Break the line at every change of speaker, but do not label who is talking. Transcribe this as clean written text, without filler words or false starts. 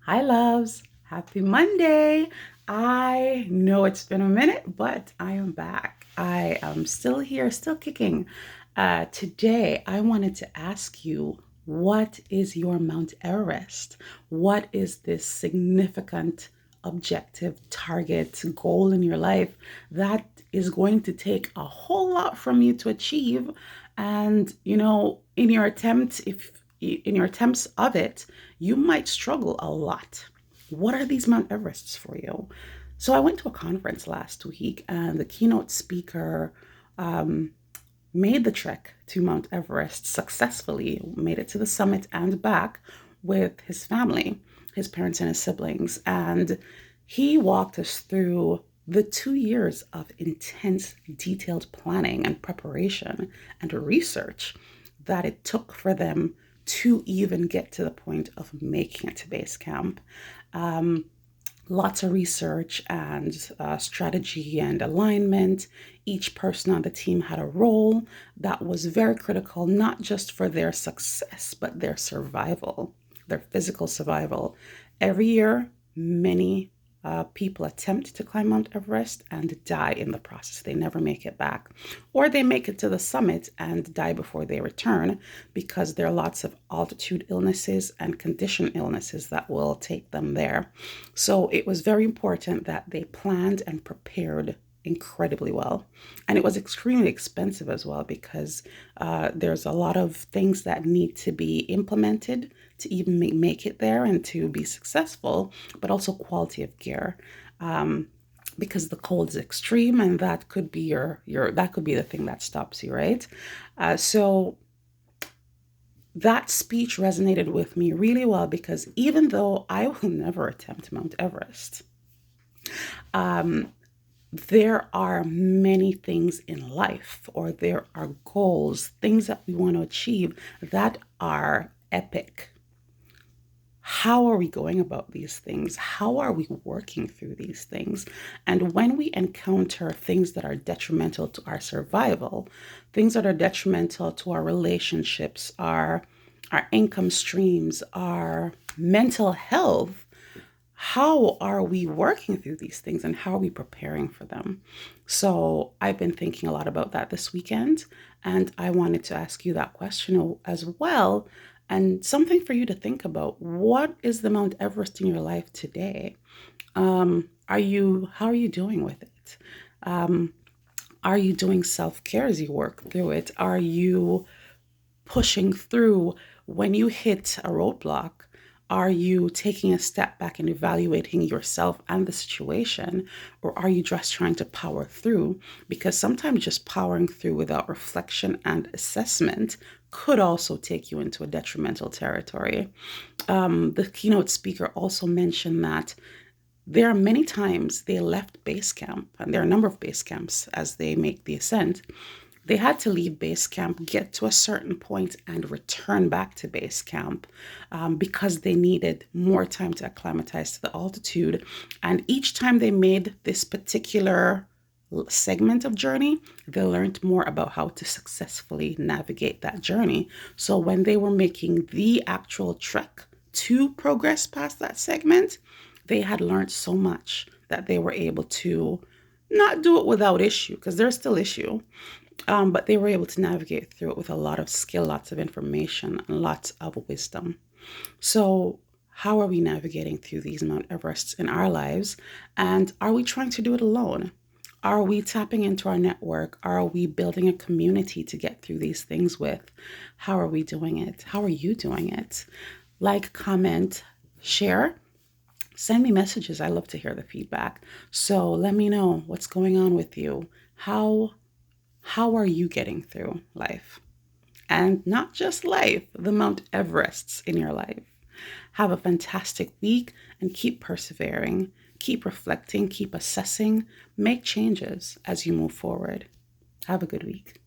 Hi, loves. Happy Monday. I know it's been a minute, but I am back. I am still here, still kicking. Today, I wanted to ask you, what is your Mount Everest? What is this significant objective, target, goal in your life that is going to take a whole lot from you to achieve? And, in your attempt, if in your attempts of it, you might struggle a lot. What are these Mount Everests for you? So I went to a conference last week, and the keynote speaker um, made the trek to Mount Everest successfully, made it to the summit and back with his family, his parents and his siblings. And he walked us through the 2 years of intense, detailed planning and preparation and research that it took for them to even get to the point of making it to base camp. Um, Lots of research and strategy and alignment. Each person on the team had a role that was very critical, not just for their success, but their survival, their physical survival. Every year, many people attempt to climb Mount Everest and die in the process. They never make it back. Or they make it to the summit and die before they return because there are lots of altitude illnesses and condition illnesses that will take them there. So it was very important that they planned and prepared incredibly well. And it was extremely expensive as well because there's a lot of things that need to be implemented to even make it there and to be successful, but also quality of gear. Because the cold is extreme and that could be your that could be the thing that stops you, right? So that speech resonated with me really well because even though I will never attempt Mount Everest, um, there are many things in life, or there are goals, things that we want to achieve that are epic. How are we going about these things? How are we working through these things? And when we encounter things that are detrimental to our survival, things that are detrimental to our relationships, our income streams, our mental health, how are we working through these things and how are we preparing for them? So I've been thinking a lot about that this weekend, and I wanted to ask you that question as well. And something for you to think about. What is the Mount Everest in your life today? How are you doing with it? Um, are you doing self-care as you work through it? Are you pushing through when you hit a roadblock? Are you taking a step back and evaluating yourself and the situation? Or are you just trying to power through? Because sometimes just powering through without reflection and assessment could also take you into a detrimental territory. The keynote speaker also mentioned that there are many times they left base camp, and there are a number of base camps as they make the ascent. They had to leave base camp, get to a certain point, and return back to base camp because they needed more time to acclimatize to the altitude. And each time they made this particular segment of journey, they learned more about how to successfully navigate that journey. So when they were making the actual trek to progress past that segment, they had learned so much that they were able to not do it without issue, because there's still issue, but they were able to navigate through it with a lot of skill, lots of information, and lots of wisdom. So, how are we navigating through these Mount Everests in our lives? And are we trying to do it alone? Are we tapping into our network? Are we building a community to get through these things with? How are we doing it? How are you doing it? Like, comment, share. Send me messages. I love to hear the feedback. So let me know what's going on with you. How are you getting through life? And not just life, the Mount Everests in your life. Have a fantastic week and keep persevering, keep reflecting, keep assessing, make changes as you move forward. Have a good week.